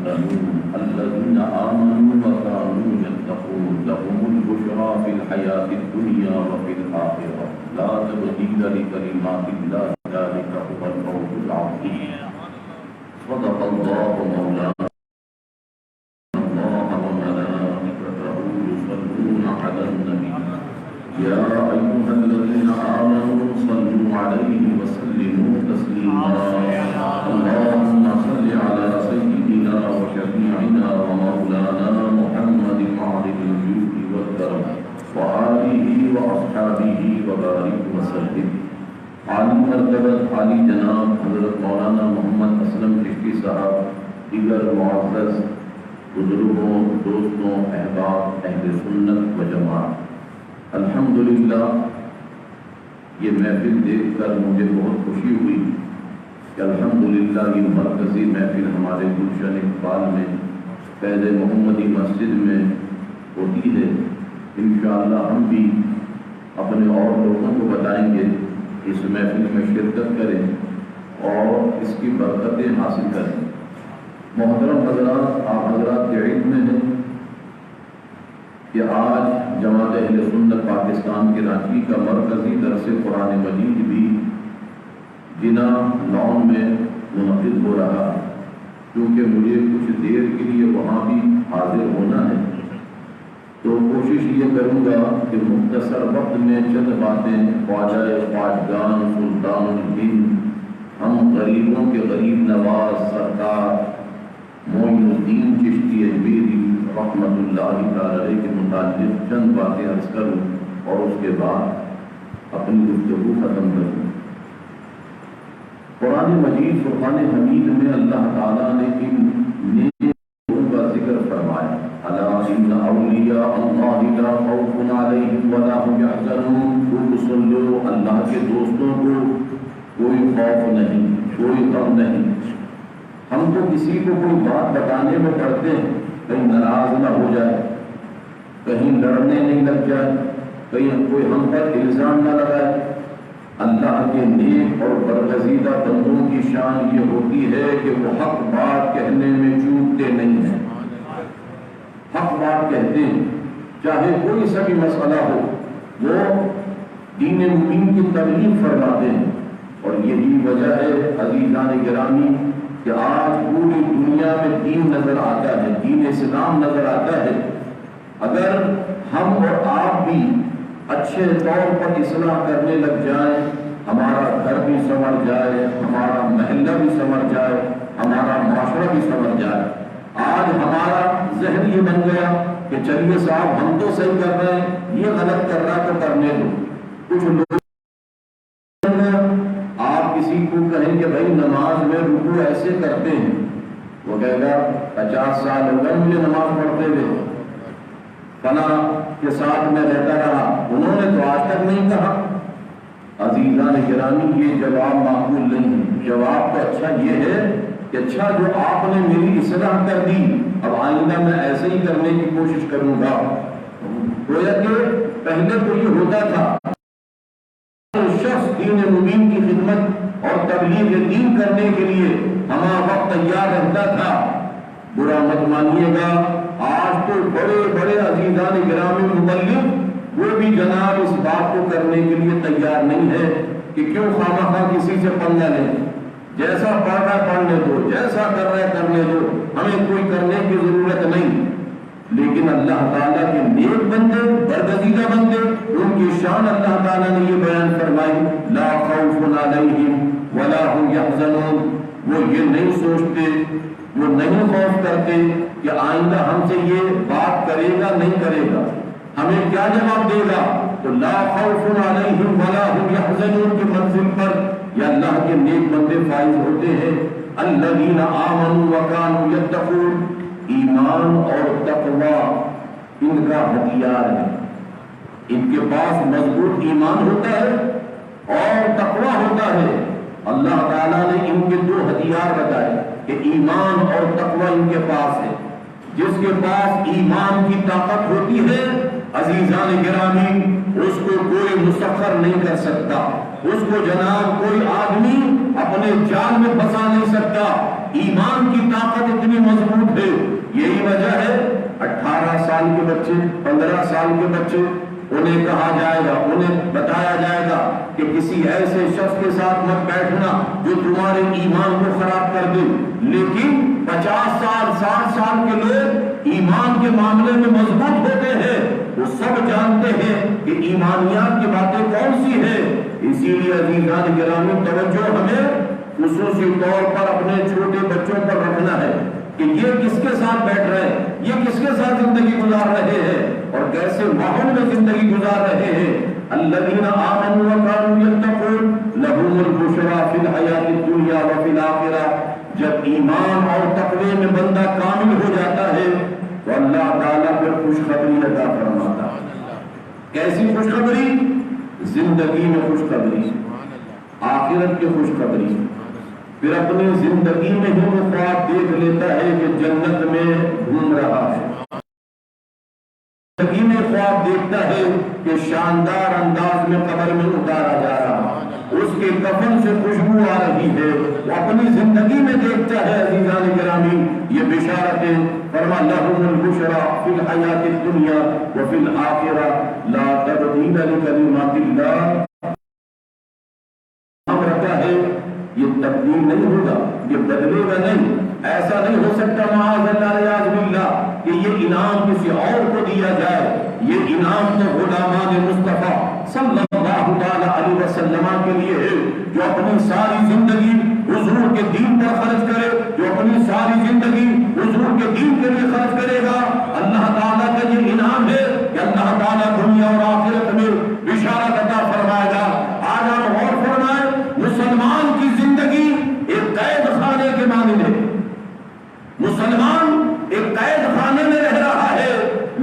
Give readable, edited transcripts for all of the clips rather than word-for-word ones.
المحسنون الذين آمنوا وكانوا يتقون لهم البشرى في الحياة الدنيا وفي الآخرة لا تبديل لكلمات الله ذلك هو الفوز العظيم صدق الله مولانا الله وملائكته يصلون على النبي يا أيها الذين آمنوا صلوا عليه وسلموا تسليما اللهم صل على سيدنا وشفيعنا ومولانا محمد معرض الجود والكرم وآله وأصحابه وبارك وسلم عالی مرتبت عالی جناب حضرت مولانا محمد اسلم چشتی صاحب، دیگر معزز بزرگوں، دوستوں، احباب اہل سنت و جماعت، الحمدللہ یہ محفل دیکھ کر مجھے بہت خوشی ہوئی کہ الحمدللہ یہ مرکزی محفل ہمارے گلشن اقبال میں فیض محمدی مسجد میں ہوتی ہے۔ انشاءاللہ ہم بھی اپنے اور لوگوں کو بتائیں گے اس محفل میں شرکت کریں اور اس کی برکتیں حاصل کریں۔ محترم حضرات، آپ حضرات کے علم میں ہے کہ آج جماعت اہل سنت پاکستان کے رانچی کا مرکزی درس قرآن مجید بھی جنا لان میں منعقد ہو رہا ہے، کیونکہ مجھے کچھ دیر کے لیے وہاں بھی حاضر ہونا ہے، تو کوشش یہ کروں گا کہ مختصر وقت میں چند باتیں خواجہ خواجگان سلطان الہند ہم غریبوں کے غریب نواز سرکار معین الدین چشتی اجمیری رحمۃ اللہ تعالی کے متعلق چند باتیں عرض کروں اور اس کے بعد اپنی گفتگو ختم کروں۔ قرآن مجید فرقان حمید میں اللہ تعالیٰ نے ان نیک لوگوں کا ذکر فرمایا، الا ان اولیاء اللہ لا خوف علیہم ولا هم یحزنون، خوب سن لو اللہ کے دوستوں کو کوئی خوف نہیں، کوئی غم نہیں۔ ہم تو کسی کو کوئی بات بتانے میں پڑتے ہیں کہیں ناراض نہ ہو جائے، کہیں لڑنے نہیں لگ جائے، کہیں کوئی ہم پر الزام نہ لگائے۔ اللہ کے نیک اور برگزیدہ بندوں کی شان یہ ہوتی ہے کہ وہ حق بات کہنے میں چوکتے نہیں ہیں، حق بات کہتے ہیں، چاہے کوئی سا بھی مسئلہ ہو وہ دین مبین کی تبلیغ فرماتے ہیں۔ اور یہی وجہ ہے عزیزان گرامی کہ آج پوری دنیا میں دین نظر آتا ہے، دین اسلام نظر آتا ہے۔ اگر ہم اور آپ بھی اچھے طور پر اصلاح کرنے لگ جائیں، ہمارا گھر بھی سنور جائے، ہمارا محلہ بھی سنور جائے، ہمارا معاشرہ بھی سنور جائے۔ آج ہمارا ذہن یہ بن گیا کہ چلیے صاحب ہم تو صحیح کر رہے ہیں، یہ غلط کر رہا تو کرنے دو۔ کچھ لوگ آپ کسی کو کہیں کہ بھائی نماز میں رکوع ایسے کرتے ہیں، وہ کہے گا 50 سال ہو گئے مجھے نماز پڑھتے ہوئے، فلاں کے ساتھ میں رہتا رہا، انہوں نے تو آج تک نہیں کہا۔ عزیزان گرامی یہ جواب معقول نہیں ہے۔ جواب تو اچھا یہ ہے کہ اچھا جو آپ نے میری اصلاح کر دی، اب آئندہ میں ایسے ہی کرنے کی کوشش کروں گا۔ گویا کہ پہلے تو یہ ہوتا تھا شخص دین مبین کی خدمت اور تبلیغ دین کرنے کے لیے ہمہ وقت تیار رہتا تھا۔ برا مت مانیے گا، آج تو بڑے بڑے عزیزان گرامی مبلغ وہ بھی جناب اس بات کو کرنے کے لیے تیار نہیں ہے کہ کیوں خواہ کسی سے پنگا لیں، جیسا پڑھ رہا ہے پڑھنے دو، جیسا کر رہا ہے کرنے دو، ہمیں کوئی کرنے کی ضرورت نہیں۔ لیکن اللہ تعالیٰ کے نیک بندے، برگزیدہ بندے، ان کی شان اللہ تعالیٰ نے یہ بیان فرمائی، لا خوف علیہم ولا هم یحزنون، وہ یہ نہیں سوچتے، وہ نہیں خوف کرتے کہ آئندہ ہم سے یہ بات کرے گا نہیں کرے گا، ہمیں کیا جواب دے گا۔ تو لا خوف علیہم ولا هم یحزنون کی منزل پر یا اللہ کے نیک بندے فائز ہوتے ہیں۔ الذین آمنوا وکانوا یتقون، ایمان اور تقوی ان کا ہتھیار ہے، ان کے پاس مضبوط ایمان ہوتا ہے اور تقوی ہوتا ہے۔ اللہ تعالیٰ نے ان کے دو ہتھیار بتائے کہ ایمان اور تقوی ان کے پاس ہے۔ جس کے پاس ایمان کی طاقت ہوتی ہے عزیزان گرامی، اس کو کوئی مسخر نہیں کر سکتا، اس کو جناب کوئی آدمی اپنے جال میں پھنسا نہیں سکتا۔ ایمان کی طاقت اتنی مضبوط بچے، 15 سال کے بچے، انہیں کہا جائے گا، انہیں بتایا جائے گا کہ کسی ایسے شخص کے ساتھ مت بیٹھنا جو تمہارے ایمان کو خراب کر دے۔ لیکن 50 سال 60 سال کے لوگ ایمان کے معاملے میں مضبوط ہوتے ہیں، وہ سب جانتے ہیں کہ ایمانیات کی باتیں کون سی ہیں۔ اسی لیے عزیزان گرامی توجہ ہمیں خصوصی طور پر اپنے چھوٹے بچوں پر رکھنا ہے کہ یہ کس کے ساتھ بیٹھ رہے ہیں، یہ کس کے ساتھ زندگی گزار رہے ہیں اور کیسے ماحول میں زندگی گزار رہے ہیں۔ الذین آمنوا وکانوا یتقون لهم البشری فی الحیاۃ الدنیا وفی الآخرہ۔ جب ایمان اور تقوی میں بندہ کامل ہو جاتا ہے تو اللہ تعالیٰ پھر خوشخبری عطا فرماتا ہے۔ کیسی خوشخبری؟ زندگی میں خوشخبری، آخرت کی خوشخبری۔ پھر اپنی زندگی میں ہی وہ خواب دیکھ لیتا ہے کہ جنت میں گھوم رہا ہے، زندگی میں خواب دیکھتا ہے کہ شاندار انداز میں قبر میں اتارا جا رہا ہے، اس کے کفن سے خوشبو آ رہی ہے، وہ اپنی زندگی میں دیکھتا ہے۔ عزیزان گرامی یہ بشارت ہے، فرما لهم البشری فی الحیاۃ الدنیا وفی الآخرہ لا تبدیل لکلمات اللہ۔ یہ تبدیل نہیں ہوگا، یہ بدلے گا نہیں، ایسا نہیں ہو سکتا معاذ اللہ ریاض باللہ کہ یہ انعام کسی اور کو دیا جائے۔ یہ انعام تو غلامان مصطفیٰ صلی اللہ تعالی علیہ وسلم کے لیے ہے، جو اپنی ساری زندگی حضور کے دین پر خرچ کرے، جو اپنی ساری زندگی حضور کے دین کے لیے خرچ کرے گا۔ اللہ تعالیٰ کا یہ انعام ہے کہ اللہ تعالیٰ دنیا اور آخرت میں بشارت عطا فرمائے گا۔ آج ہم غور فرمائیں، مسلمان کی زندگی ایک قید خانے کے مانند ہے، مسلمان ایک قید خانے میں رہ رہا ہے،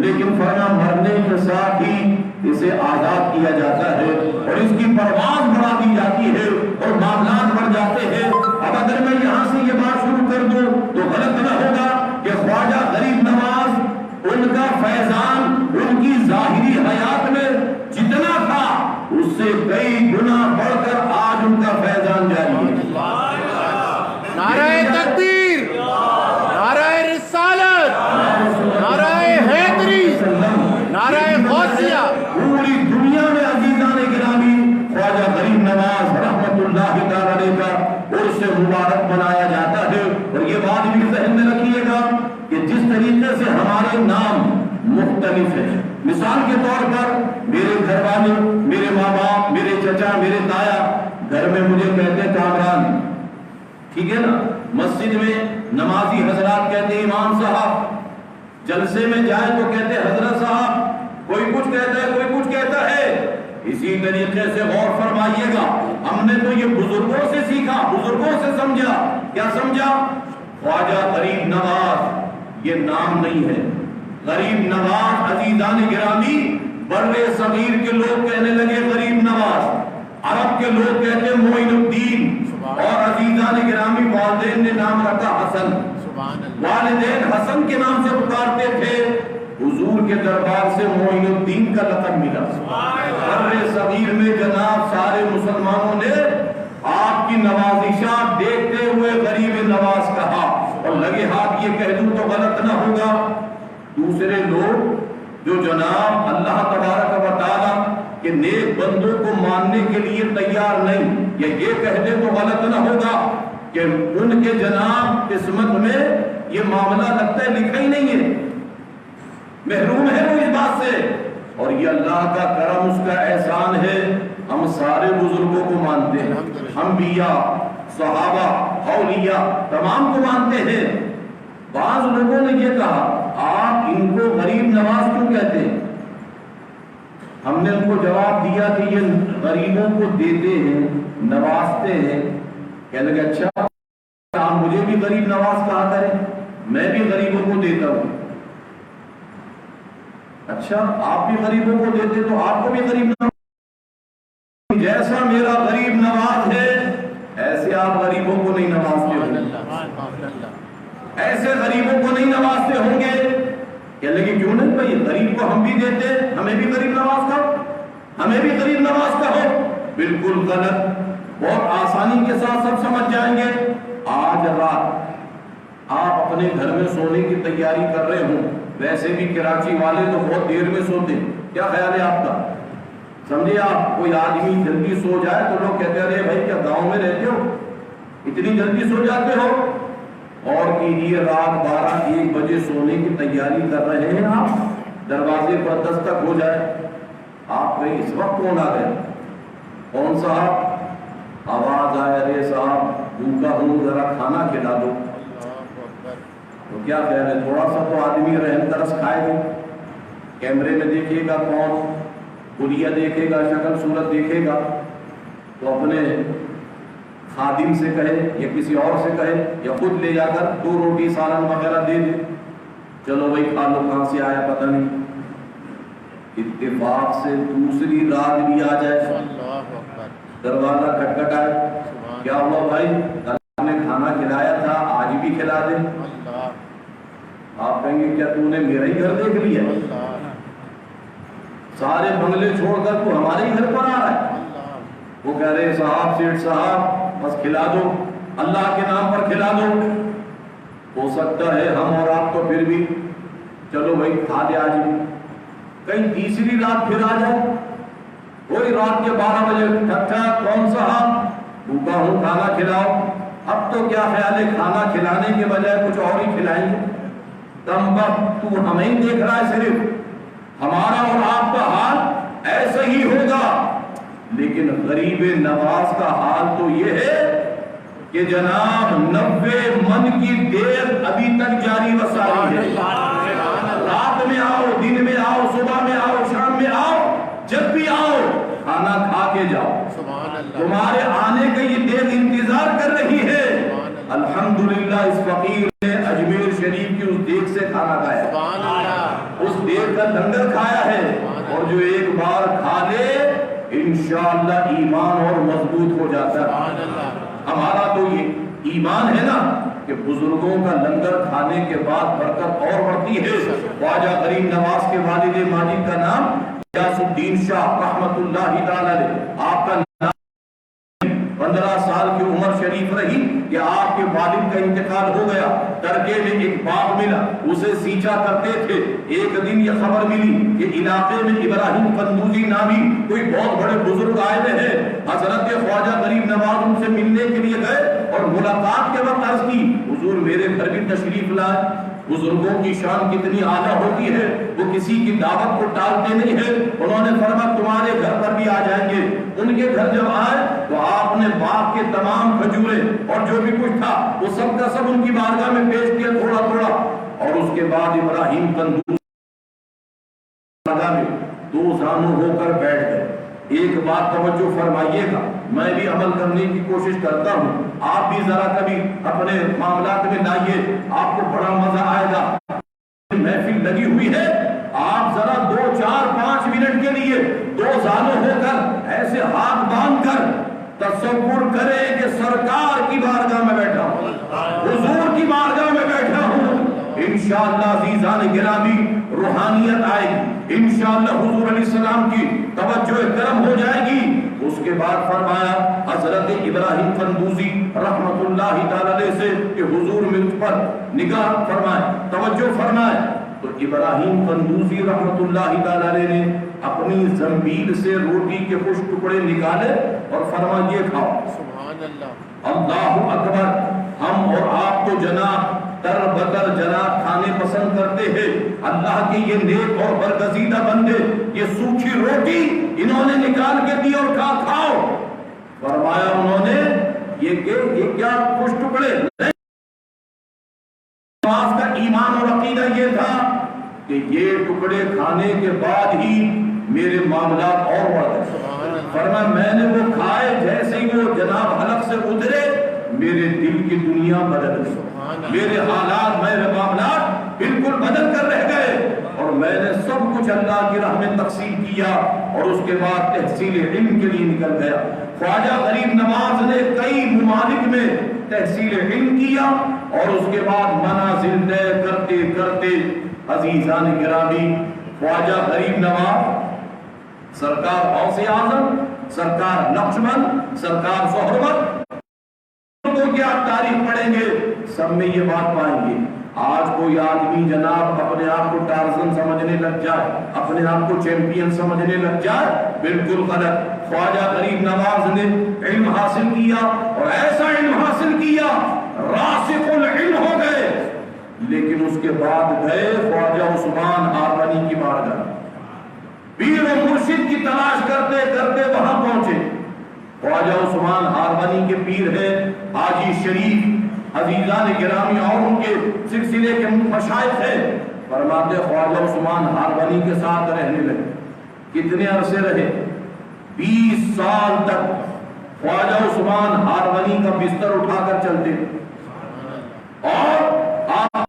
لیکن فرما مرنے کے ساتھ ہی اسے آزاد کیا جاتا ہے اور اس کی پرواز بڑھا دی جاتی ہے اور معاملات بڑھ جاتے ہیں۔ اب اگر میں یہاں سے یہ بات شروع کر دوں تو غلط نہ ہوگا کہ خواجہ غریب نواز، ان کا فیضان ان کی ظاہری حیات میں جتنا تھا اس سے کئی گنا بڑھ کر آج ان کا فیضان جاری ہے۔ نعرہ تکبیر، نعرہ رسالت، نعرہ حیدری، نعرہ غوثیہ۔ پوری دنیا میں عزیزان گرامی خواجہ غریب نواز رحمت اللہ تعالی کا عرس مبارک منایا جاتا ہے۔ اور یہ بات بھی ذہن میں رکھیے گا کہ جس طریقے سے ہمارے نام مختلف ہیں، مثال کے طور پر میرے گھر والے، میرے ماں باپ، میرے چچا، میرے تایا گھر میں مجھے کہتے کامران، ٹھیک ہے نا؟ مسجد میں نمازی حضرات کہتے امام صاحب، جلسے میں جائے تو کہتے حضرت صاحب، کوئی کچھ کہتا ہے کوئی کچھ کہتا ہے۔ اسی طریقے سے غور فرمائیے گا، ہم نے تو یہ بزرگوں سے سیکھا، بزرگوں سے سمجھا۔ کیا سمجھا؟ خواجہ غریب نواز یہ نام نہیں ہے، غریب نواز عزیزان گرامی بر صغیر کے لوگ کہنے لگے غریب نواز، عرب کے لوگ کہتے معین الدین، اور عزیزان گرامی والدین نے نام رکھا حسن، والدین حسن کے نام سے پکارتے تھے، حضور کے دربار سے معین الدین کا لقب ملا۔ بر صغیر میں جناب سارے مسلمانوں نے آپ کی نوازشات دیکھتے ہوئے غریب نواز کہا، اور لگے ہاتھ یہ کہہ دوں تو غلط نہ ہوگا، دوسرے لوگ جو جناب اللہ تبارک و تعالیٰ کہ نیک بندوں کو ماننے کے لیے تیار نہیں، یا یہ کہہ دیں تو غلط نہ ہوگا کہ ان کے جناب قسمت میں یہ معاملہ لگتا ہے لکھا ہی نہیں ہے، محروم ہے وہ اس بات سے۔ اور یہ اللہ کا کرم، اس کا احسان ہے، ہم سارے بزرگوں کو مانتے ہیں، انبیاء، صحابہ، اولیاء تمام کو مانتے ہیں۔ بعض لوگوں نے یہ کہا آپ ان کو غریب نواز کیوں کہتے ہیں؟ ہم نے ان کو جواب دیا کہ یہ غریبوں کو دیتے ہیں، نوازتے ہیں۔ کہنے لگے اچھا آپ مجھے بھی غریب نواز کہا کریں، میں بھی غریبوں کو دیتا ہوں۔ اچھا آپ بھی غریبوں کو دیتے تو آپ کو بھی غریب نواز، جیسا میرا غریب نواز ہے ایسے آپ غریبوں کو نہیں نوازتے ہوں گے، ایسے غریبوں کو نہیں نوازتے ہوں گے۔ کہنے لگے کیوں نہیں بھائی، غریب کو ہم بھی دیتے، ہمیں بھی غریب نواز کہو، ہمیں بھی غریب نواز کہو۔ بالکل غلط، بہت آسانی کے ساتھ سب سمجھ جائیں گے۔ آج رات آپ اپنے گھر میں سونے کی تیاری کر رہے ہوں، ویسے بھی کراچی والے تو بہت دیر میں سوتے ہیں، کیا خیال ہے آپ کا؟ سمجھے آپ، کوئی آدمی جلدی سو جائے تو لوگ کہتے ہیں ارے بھائی کیا گاؤں میں رہتے ہو، اتنی جلدی سو جاتے ہو؟ اور کیجیے رات 12-1 بجے سونے کی تیاری کر رہے ہیں آپ، دروازے پر دستک ہو جائے، آپ کہیں اس وقت کون آ گئے؟ کون صاحب؟ آواز آئے ارے صاحب بھوکا ہوں ذرا کھانا کھلا دو، تو کیا کہہ رہے، تھوڑا سا تو آدمی رحم ترس کھائے گا، کیمرے میں دیکھے گا کون، گلیا دیکھے گا، شکل صورت دیکھے گا، تو اپنے خادم سے کہے یا کسی اور سے کہے یا خود لے جا کر 2 روٹی سالن وغیرہ دے دے، چلو بھائی کھا لو، کہاں سے آیا پتہ نہیں، اتفاق سے دوسری رات بھی آ جائے، دروازہ کھٹکھٹائے، کیا ہوا بھائی کل آپ نے کھانا کھلایا تھا آج بھی کھلا دے، آپ کہیں گے کیا تو نے میرا ہی گھر دیکھ لیا، سارے بنگلے چھوڑ کر تو ہمارے ہی گھر پر آ رہا ہے؟ وہ کہہ رہے صاحب سیٹ صاحب بس کھلا دو، اللہ کے نام پر کھلا دو، ہو سکتا ہے ہم اور آپ تو پھر بھی چلو بھائی کھا دے آج بھی، کہیں تیسری رات پھر آ جائے، وہی رات کے 12 بجے ٹھک ٹھک، کون صاحب بھوکا ہوں کھانا کھلاؤ، اب تو کیا خیال ہے کھانا کھلانے کے بجائے کچھ اور ہی کھلائیں گے، تم وقت تو ہمیں ہی دیکھ رہا ہے، صرف ہمارا اور آپ کا حال ایسا ہی ہوگا، لیکن غریب نواز کا حال تو یہ ہے کہ جناب 90 من کی دیر ابھی تک جاری و ساری ہے، رات میں آؤ، دن میں آؤ، صبح میں آؤ، شام میں آؤ، جب بھی آؤ کھانا کھا کے جاؤ، تمہارے آنے کا یہ دیر انتظار کر رہی ہے۔ الحمدللہ اس فقیر نے اجمیر شریف کی اس دیگ سے کھانا کھایا، اس دیگ کا لنگر کھایا ہے، اور جو ایک بار کھا لے انشاءاللہ ایمان اور مضبوط ہو جاتا ہے۔ ہمارا تو یہ ایمان ہے نا کہ بزرگوں کا لنگر کھانے کے بعد برکت اور بڑھتی ہے۔ خواجہ غریب نواز کے والد ماجد کا نام غیاث الدین شاہ رحمت اللہ تعالی علیہ، آپ کا نام 15 سال کی عمر شریف رہی کہ آپ کے والد کا انتقال ہو گیا، ترکے میں ایک باغ ملا، اسے سینچا کرتے تھے، ایک دن یہ خبر ملی کہ علاقے میں ابراہیم قندوزی نامی کوئی بہت بڑے بزرگ آئے ہوئے ہیں، حضرت خواجہ غریب نواز ان سے ملنے کے لیے گئے اور ملاقات کے وقت عرض کی حضور میرے گھر بھی تشریف لائے، بزرگوں کی شان کتنی اعلیٰ ہوتی ہے، وہ کسی کی دعوت کو ٹالتے نہیں ہیں، انہوں نے فرمایا تمہارے گھر پر بھی آ جائیں گے، ان کے گھر جب آئے تو آپ نے باغ کے تمام کھجورے اور جو بھی کچھ تھا وہ سب کا سب ان کی بارگاہ میں پیش کیا تھوڑا تھوڑا، اور اس کے بعد ابراہیم قندوزی بارگاہ میں 2 زانو ہو کر بیٹھ گئے۔ ایک بات توجہ فرمائیے گا، میں بھی عمل کرنے کی کوشش کرتا ہوں، آپ بھی ذرا کبھی اپنے معاملات میں لائیے، آپ کو بڑا مزہ آئے گا۔ محفل لگی ہوئی ہے، آپ ذرا 2, 4, 5 منٹ کے لیے 2 زانو ہو کر ایسے ہاتھ باندھ کر تصور کریں کہ سرکار کی بارگاہ میں بیٹھا ہوں، حضور کی بارگاہ میں بیٹھا ہوں، انشاءاللہ عزیزان گرامی روحانیت آئے گی، انشاءاللہ حضور علیہ السلام کی توجہ کرم ہو جائے گی۔ اس کے بعد فرمایا حضرت ابراہیم قندوزی رحمت اللہ تعالی علیہ سے کہ حضور مجھ پر نگاہ فرمائے، توجہ فرمائے، تو ابراہیم قندوزی رحمت اللہ تعالی علیہ نے اپنی زنبیل سے روٹی کے کچھ ٹکڑے نکالے اور فرمایا یہ کھاؤ۔ سبحان اللہ، اللہ اکبر۔ ہم اور آپ تو جناب تر بتر جناب کھانے پسند کرتے ہیں، اللہ کے یہ نیک اور برگزیدہ بندے یہ سوکھی روٹی انہوں نے نکال کے دی اور کہا کھاؤ، فرمایا انہوں نے یہ کیا کچھ ٹکڑے، نماز کا ایمان اور عقیدہ یہ تھا کہ یہ ٹکڑے کھانے کے بعد ہی میرے معاملات اور بڑھ گئے، فرمایا میں نے وہ کھائے جیسے ہی وہ جناب حلق سے اترے میرے دل کی دنیا بدل گئی، میرے حالات میرے معاملات بالکل بدل کر رہ گئے، اور میں نے سب کچھ اللہ کی راہ میں تقسیم کیا اور اس کے بعد تحصیل علم کے لیے نکل گیا۔ خواجہ غریب نواز نے کئی ممالک میں تحصیل علم کیا اور اس کے بعد منازل طے کرتے کرتے عزیزان گرامی خواجہ غریب نواز سرکار غوث اعظم، سرکار نقشبند، سرکار سہروردی بزرگوں کی آپ تاریخ پڑھیں گے سب میں یہ بات پائیں گے۔ آج کوئی آدمی جناب اپنے آپ کو ٹارزن سمجھنے لگ جائے، اپنے آپ کو چیمپئن سمجھنے لگ جائے، بالکل غلط۔ خواجہ غریب نواز نے علم حاصل کیا اور ایسا علم حاصل کیا راسخ العلم ہو گئے، لیکن اس کے بعد گئے خواجہ عثمان ہارونی کی بارگاہ، پیر و مرشد کی تلاش کرتے کرتے وہاں پہنچے۔ خواجہ عثمان ہارونی کے پیر ہے حاجی شریف عزیزان گرامی اور ان کے سلسلے کے مشائخ ہیں۔ فرماتے خواجہ عثمان ہارونی کے ساتھ رہنے لگے۔ کتنے عرصے رہے؟ 20 سال تک خواجہ عثمان ہارونی کا بستر اٹھا کر چلتے، اور آپ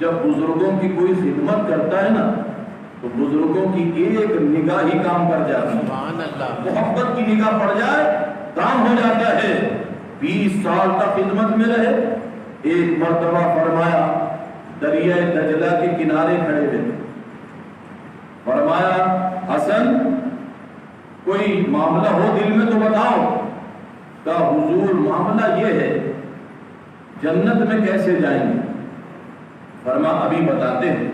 جب بزرگوں کی کوئی خدمت کرتا ہے نا تو بزرگوں کی ایک نگاہ ہی کام کر جاتی ہے، محبت کی نگاہ پڑ جائے کام ہو جاتا ہے۔ 20 سال تک خدمت میں رہے۔ ایک مرتبہ فرمایا دریائے دجلہ کے کنارے کھڑے ہوئے، فرمایا حسن کوئی معاملہ ہو دل میں تو بتاؤ۔ کہا حضور معاملہ یہ ہے جنت میں کیسے جائیں گے؟ فرما ابھی بتاتے ہیں۔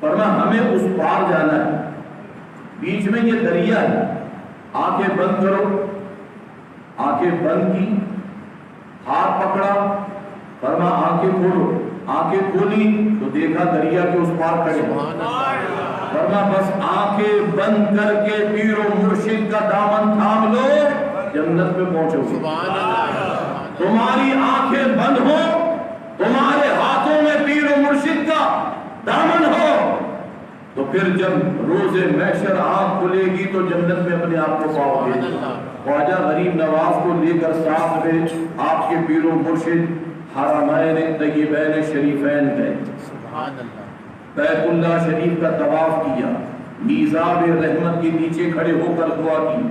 فرما ہمیں اس پار جانا ہے، بیچ میں یہ دریا ہے، آنکھیں بند کرو۔ آنکھیں بند کی، ہاتھ پکڑا، فرما آنکھیں کھولو۔ آنکھیں کھولی تو دیکھا دریا کے اس پار کھڑے۔ فرما بس آنکھیں بند کر کے پیر و مرشد کا دامن تھام لو، جنت میں پہنچو گے۔ تمہاری آنکھیں بند ہو، تمہارے ہاتھوں میں پیر و مرشد کا دامن ہو، تو پھر جب روز محشر آنکھ کھلے گی تو جنت میں اپنے آپ کو پاؤ گے۔ خواجہ غریب نواز کو لے کر ساتھ میں آپ کے پیر و مرشد حرمین طیبین شریفین گئے، بیت اللہ شریف کا طواف کیا، میزاب رحمت کے نیچے کھڑے ہو کر دعا کی،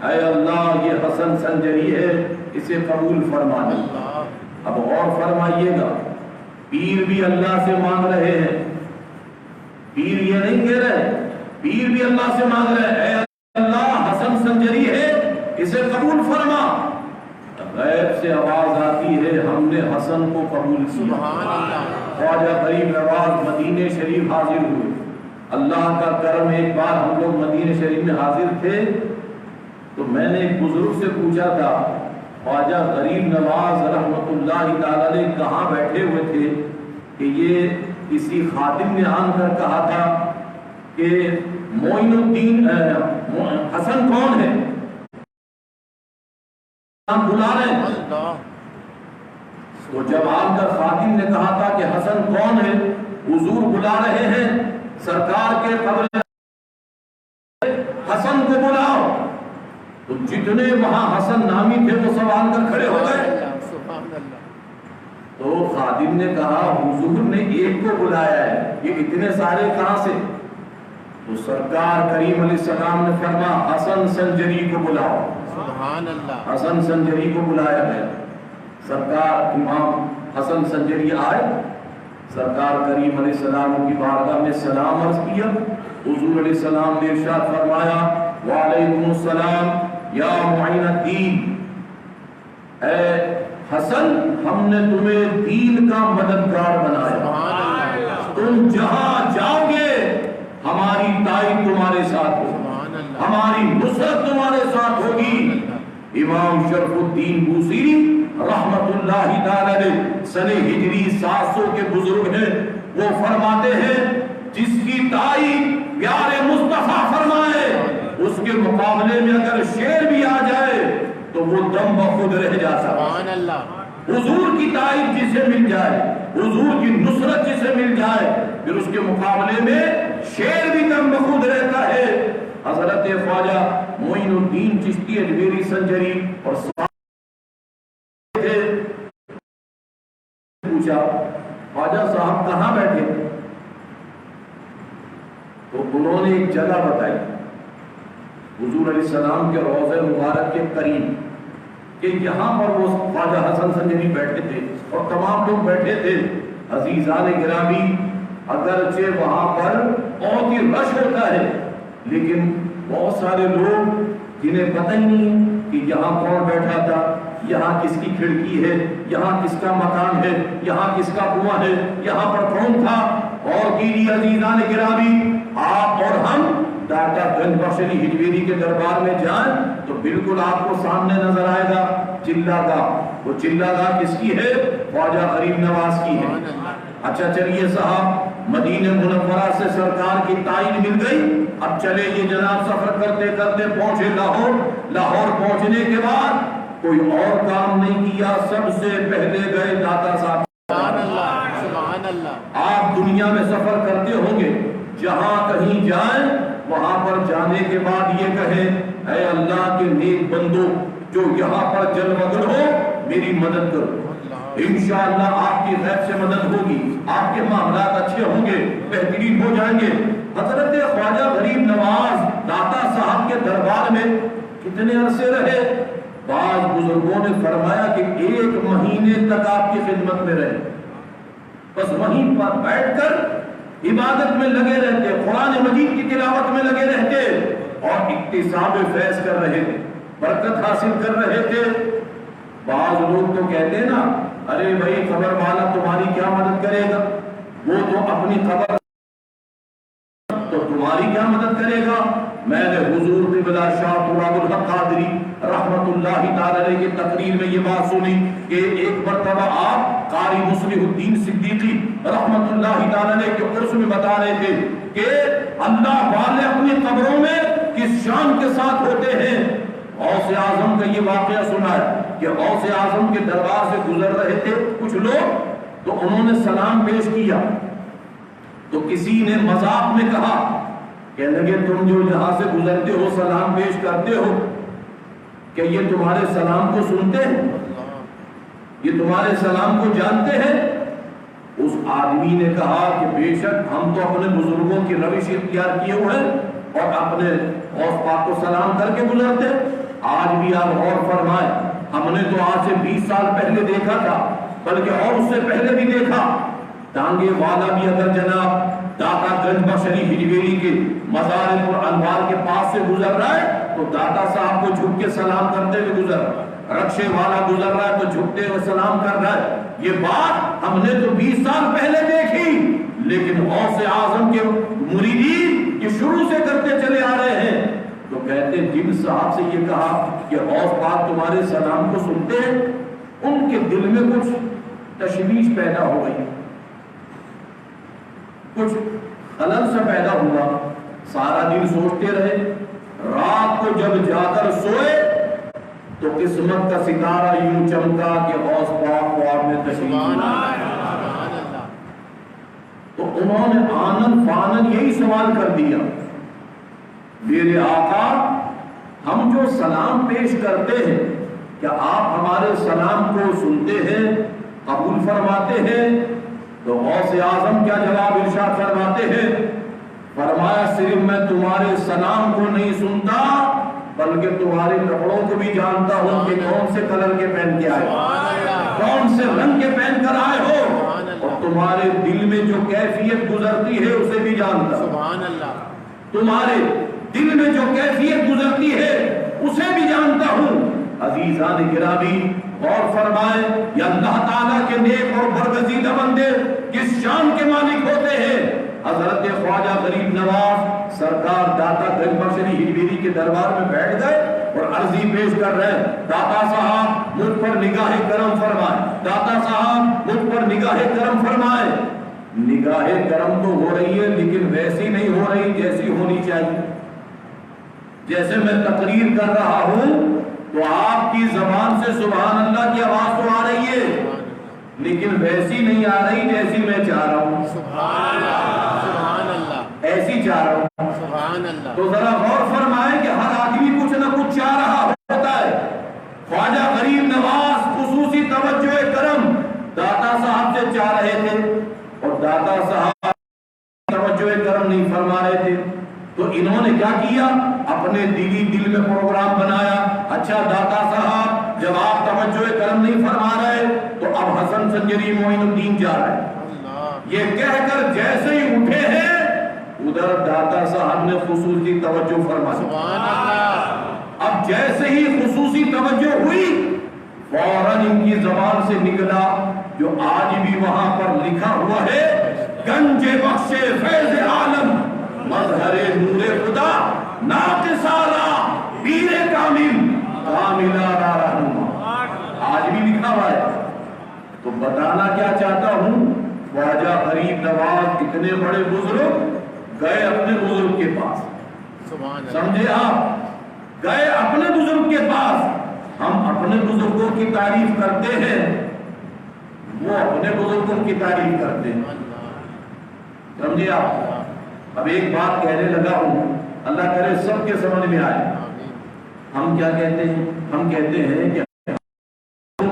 اے اللہ یہ حسن سنجری ہے، اسے قبول فرما دے۔ اب اور فرمائیے گا، پیر بھی اللہ سے مانگ رہے ہیں، پیر یہ نہیں کہہ رہے، پیر بھی اللہ سے مانگ رہے ہیں، اے اللہ حسن سنجری ہے اسے قبول فرما۔ غیب سے آواز آتی ہے ہم نے حسن کو قبول کیا۔ خواجہ غریب نواز مدینہ شریف حاضر ہوئے۔ اللہ کا کرم، ایک بار ہم لوگ مدینہ شریف میں حاضر تھے تو میں نے ایک بزرگ سے پوچھا تھا خواجہ غریب نواز رحمت اللہ تعالی علیہ کہاں بیٹھے ہوئے تھے، کہ یہ کسی خادم نے آن کر کہا تھا کہ معین الدین حسن کون ہے، ہم بلا رہے ہیں۔ تو جب آن کر خادم نے کہا تھا کہ حسن کون ہے، حضور بلا رہے ہیں، سرکار کے قبر حسن کو بلاؤ، تو جتنے وہاں حسن نامی تھے وہ سب آن کر کھڑے ہو گئے۔ تو خادم نے کہا حضور نے ایک کو بلایا ہے، یہ اتنے سارے کہاں سے؟ تو سرکار کریم علیہ السلام نے فرمایا حسن سنجری کو بلاؤ۔ حسن سنجری کو بلایا گیا، سرکار امام حسن سنجری آئے، سرکار کریم علیہ السلام کی بارگاہ میں سلام عرض کیا۔ حضور علیہ السلام نے ارشاد فرمایا وعلیکم السلام یا معین الدین، اے حسن ہم نے تمہیں دین کا مددگار بنایا، تم جہاں جاؤ گے ہماری تائید تمہارے ساتھ ہوگی، ہماری نصرت تمہارے ساتھ ہوگی۔ امام شرف الدین بوصیری رحمت اللہ تعالی علیہ سنہ ہجری 700 کے بزرگ ہیں، وہ فرماتے ہیں جس کی تائید پیارے مصطفیٰ فرمائے اس کے مقابلے میں اگر شیر بھی آ جائے تو وہ دم بخود رہ جاتا۔ حضور کی تائید جسے مل جائے، حضور کی نصرت جسے مل جائے، پھر اس کے مقابلے میں شیر بھی دم بخود رہتا ہے۔ حضرت خواجہ معین الدین چشتی اجمیری سنجری اور پوچھا خواجہ صاحب کہاں بیٹھے، تو انہوں نے ایک جگہ بتائی حضور علیہ السلام کے روضہ مبارک کے قریب، کہ یہاں پر وہ خواجہ حسن سنجری بیٹھے تھے اور تمام لوگ بیٹھے تھے۔ عزیزان گرامی اگرچہ وہاں پر بہت ہی رش ہوتا ہے، لیکن بہت سارے لوگ جنہیں پتہ ہی نہیں ہے کہ یہاں کون بیٹھا تھا، یہاں کس کی کھڑکی ہے، یہاں کس کا مکان ہے، یہاں کس کا کنواں ہے، یہاں پر کون تھا۔ اور کیجیے عزیزان گرامی، آپ اور ہم داتا گنج بخش علی ہجویری کے دربار میں جائیں تو بالکل آپ کو سامنے نظر آئے گا چلہ گاہ۔ وہ چلہ گاہ کس کی ہے؟ خواجہ غریب نواز کی ہے۔ اچھا چلیے صاحب، مدینہ منورہ سے سرکار کی تعین مل گئی، اب چلے یہ جناب سفر کرتے کرتے پہنچے لاہور۔ لاہور پہنچنے کے بعد کوئی اور کام نہیں کیا، سب سے پہلے گئے داتا صاحب۔ سبحان اللہ، سبحان اللہ۔ آپ دنیا میں سفر کرتے ہوں گے، جہاں کہیں جائیں وہاں پر جانے کے بعد یہ کہیں اے اللہ کے نیک بندو جو یہاں پر جلوگر ہو میری مدد کرو۔ انشاءاللہ آپ کی غیب سے مدد ہوگی، آپ کے معاملات اچھے ہوں گے، بہترین ہو جائیں گے۔ حضرت خواجہ غریب نواز داتا صاحب کے دربار میں کتنے عرصے رہے؟ بعض بزرگوں نے فرمایا کہ 1 مہینے تک آپ کی خدمت میں رہے، بس وہیں پر بیٹھ کر عبادت میں لگے رہتے، قرآن مجید کی تلاوت میں لگے رہتے اور اکتساب فیض کر رہے تھے، برکت حاصل کر رہے تھے۔ بعض لوگ تو کہتے ہیں نا، ارے بھائی قبر والا تمہاری کیا مدد کرے گا، وہ تو اپنی قبر تو تمہاری کیا مدد کرے گا۔ میں نے حضور قبلہ شاہ تراب الحق قادری رحمت اللہ تعالی علیہ کی تقریر میں یہ بات سنی کہ ایک مرتبہ آپ قاری مصلح الدین صدیقی رحمت اللہ تعالی علیہ کے عرس میں بتا رہے تھے کہ اللہ والے اپنی قبروں میں کس شان کے ساتھ ہوتے ہیں۔ غوث اعظم کا یہ واقعہ سنا ہے کہ غوث اعظم کے دربار سے گزر رہے تھے کچھ لوگ، تو انہوں نے سلام پیش کیا تو کسی نے مذاق میں کہا، کہنے لگے تم جو یہاں سے گزرتے ہو سلام پیش کرتے ہو، کہ یہ تمہارے سلام کو سنتے ہیں، یہ تمہارے سلام کو جانتے ہیں؟ اس آدمی نے کہا کہ بے شک ہم تو اپنے بزرگوں کی روش اختیار کیے ہوئے ہیں اور اپنے غوث پاک کو سلام کر کے گزرتے ہیں۔ آج بھی آپ غور فرمائیں، ہم نے تو آج سے 20 سال پہلے دیکھا تھا، بلکہ اور اس سے پہلے بھی دیکھا، ٹانگے والا بھی اگر جناب داتا گنج بخش علی ہجویری کے مزار پر انوار کے پاس سے گزر رہا ہے تو داتا صاحب کو جھک کے سلام کرتے ہوئے گزر رہا ہے، رکشے والا گزر رہا ہے تو جھکتے ہوئے سلام کر رہا ہے۔ یہ بات ہم نے تو 20 سال پہلے دیکھی، لیکن غوث اعظم کے مریدین یہ شروع سے کرتے چلے آ رہے ہیں۔ تو کہتے جن صاحب سے یہ کہا کہ غوث پاک تمہارے سلام کو سنتے ہیں، ان کے دل میں کچھ تشویش پیدا ہو گئی، کچھ خلل سا پیدا ہوا، سارا دن سوچتے رہے، رات کو جب جا کر سوئے تو قسمت کا ستارہ یوں چمکا کہ غوث پاک خواب میں تشریف لایا۔ تو انہوں نے آنن فانن یہی سوال کر دیا، میرے آقا ہم جو سلام پیش کرتے ہیں کیا آپ ہمارے سلام کو سنتے ہیں، قبول فرماتے ہیں؟ تو غوث اعظم کیا جواب ارشاد فرماتے ہیں؟ فرمایا صرف میں تمہارے سلام کو نہیں سنتا بلکہ تمہارے کپڑوں کو بھی جانتا ہوں کہ کون سے کلر کے پہن کے آئے ہو، کون سے رنگ کے پہن کر آئے ہو، اور تمہارے دل میں جو کیفیت گزرتی ہے اسے بھی جانتا ہوں۔ سبحان اللہ۔ تمہارے دل میں جو کیفیت گزرتی ہے اسے بھی جانتا ہوں۔ عزیزان گرامی غور فرمائیں، یہ اللہ تعالیٰ کے نیک اور برگزیدہ بندے کس شان کے مالک ہوتے ہیں۔ حضرت خواجہ غریب نواز سرکار داتا گنج بخش علی ہجویری کے دربار میں بیٹھ گئے اور عرضی پیش کر رہے ہیں، داتا صاحب مجھ پر نگاہ کرم فرمائیں، داتا صاحب مجھ پر نگاہ کرم فرمائیں۔ نگاہ کرم تو ہو رہی ہے لیکن ویسی نہیں ہو رہی جیسی ہونی چاہیے۔ جیسے میں تقریر کر رہا ہوں تو آپ کی زبان سے سبحان اللہ کی آواز تو آ رہی ہے لیکن ویسی نہیں آ رہی جیسی میں چاہ رہا ہوں۔ سبحان اللہ، سبحان اللہ، ایسی چاہ رہا ہوں۔ سبحان اللہ۔ تو ذرا غور فرمائیں کہ ہر آدمی کچھ نہ کچھ چاہ رہا ہوتا ہے۔ خواجہ غریب نواز خصوصی توجہ کرم داتا صاحب سے چاہ رہے تھے اور داتا صاحب توجہ کرم نہیں فرما رہے تھے، تو انہوں نے کیا کیا؟ اپنے دل میں پروگرام بنایا، اچھا داتا صاحب جب آپ توجہ کرم نہیں فرما رہے تو اب حسن سنجری معین الدین جا رہے ہیں، یہ کہہ کر جیسے ہی اٹھے ہیں ادھر داتا صاحب نے خصوصی توجہ فرمائی۔ سبحان اللہ۔ اب جیسے ہی خصوصی توجہ ہوئی فوراً ان کی زبان سے نکلا جو آج بھی وہاں پر لکھا ہوا ہے، گنج بخش فیض عالم مظہر نور خدا ناقص اعلی پیر کامل کامل آرا رہنما، آج بھی لکھا ہوا ہے۔ تو بتانا کیا چاہتا ہوں، خواجہ غریب نواز اتنے بڑے بزرگ گئے اپنے بزرگ کے پاس، سمجھے آپ، گئے اپنے بزرگ کے پاس۔ ہم اپنے بزرگوں کی تعریف کرتے ہیں، وہ اپنے بزرگوں کی تعریف کرتے ہیں، سمجھے آپ۔ اب ایک بات کہنے لگا ہوں، اللہ کرے سب کے سمجھ میں آئے۔ ہم کیا کہتے ہیں؟ ہم کہتے ہیں کہ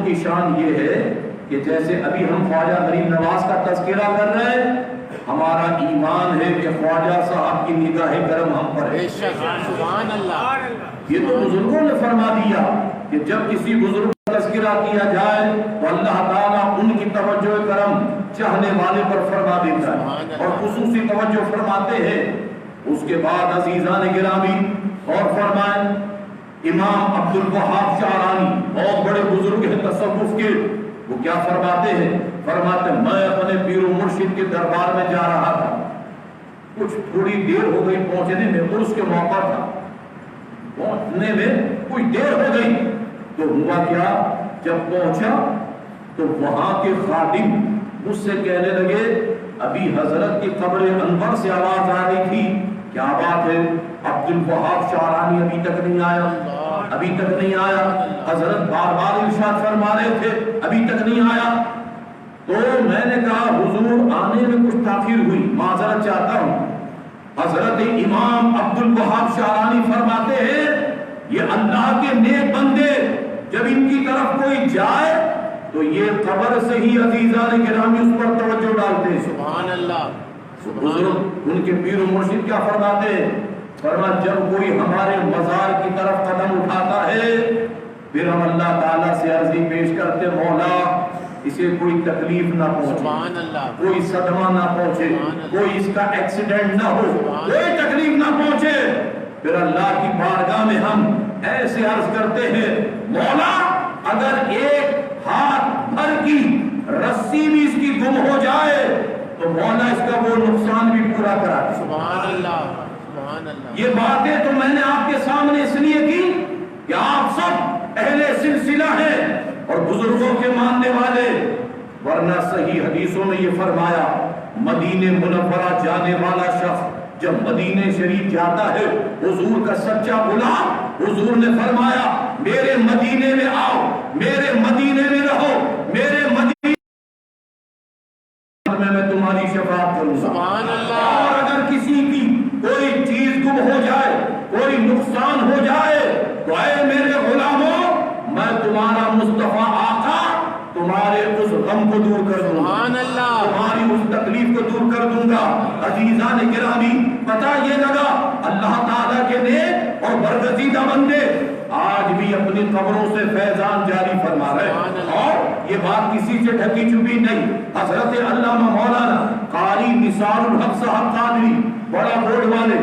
کی شان یہ ہے کہ جیسے ابھی ہم خواجہ غریب نواز کا تذکرہ کر رہے ہیں، ہمارا ایمان ہے کہ خواجہ صاحب کی نگاہ کرم ہم پر ہے۔ سبحان اللہ۔ یہ تو بزرگوں نے فرما دیا کہ جب کسی بزرگ کا تذکرہ کیا جائے تو اللہ تعالیٰ ان کی توجہ کرم چاہنے والے پر فرما دیتا ہے اور خصوصی توجہ فرماتے ہیں۔ اس کے بعد عزیزان گرامی اور فرمائیں، امام عبد الوہاب شعرانی بہت بڑے بزرگ ہیں تصوف کے، وہ کیا فرماتے ہیں؟ فرماتے ہیں میں اپنے پیر و مرشد کے دربار میں جا رہا تھا، کچھ تھوڑی دیر ہو گئی پہنچنے میں، عرس کے موقع تھا، پہنچنے میں کچھ دیر ہو گئی تو ہوا کیا، جب پہنچا تو وہاں کے خادم مجھ سے کہنے لگے ابھی حضرت کی قبر انور سے آواز آ رہی تھی، کیا بات ہے؟ عبد الوہاب شعرانی ابھی تک نہیں آیا، ابھی تک نہیں آیا، حضرت بار بار ارشاد فرما رہے تھے ابھی تک نہیں آیا۔ تو میں نے کہا حضور آنے میں کچھ تاخیر ہوئی، معذرت چاہتا ہوں۔ حضرت امام عبد الوہاب شعرانی فرماتے ہیں یہ اللہ کے نیک بندے جب ان کی طرف کوئی جائے تو یہ قبر سے ہی عزیزان گرامی اس پر توجہ ڈالتے ہیں۔ سبحان اللہ۔ بزرگ ان کے پیر و مرشد کیا فرماتے ہیں؟ فرمایا جب کوئی ہمارے مزار کی طرف قدم اٹھاتا ہے پھر ہم اللہ تعالیٰ سے عرضی پیش کرتے مولا اسے کوئی تکلیف نہ پہنچے، کوئی صدمہ نہ پہنچے، کوئی اس کا ایکسیڈنٹ نہ ہو، کوئی تکلیف نہ پہنچے۔ پھر اللہ کی بارگاہ میں ہم ایسے عرض کرتے ہیں مولا اگر ایک ہاتھ بھر کی رسی بھی اس کی گم ہو جائے تو مولا اس کا وہ نقصان بھی پورا کرا دے۔ سبحان اللہ، سبحان اللہ۔ یہ باتیں تو میں نے آپ کے سامنے اس لیے کی کہ آپ سب اہل سلسلہ ہیں اور بزرگوں کے ماننے والے، ورنہ صحیح حدیثوں میں یہ فرمایا مدینہ منورہ جانے والا شخص جب مدینہ شریف جاتا ہے حضور کا سچا غلام، حضور نے فرمایا میرے مدینے میں آؤ، میرے مدینے میں رہو، میرے مدینے میں تمہاری شفاعت کروں گا۔ سبحان اللہ۔ اور اگر کسی کی کوئی چیز گم ہو جائے، کوئی نقصان ہو جائے تو اے میرے غلاموں میں تمہارا مصطفیٰ آقا تمہارے اس غم کو دور کر دوں گا، سبحان اللہ، تمہاری اس تکلیف کو دور کر دوں گا۔ عزیزان گرامی پتہ یہ لگا اللہ تعالیٰ کے نیک اور برگزیدہ بندے آج بھی اپنی قبروں سے فیضان جاری فرما رہے ہیں، اور یہ بات کسی سے ڈھکی چھپی نہیں۔ حضرت علامہ مولانا قاری نثار الحق صاحب قادری بڑا بورڈ والے،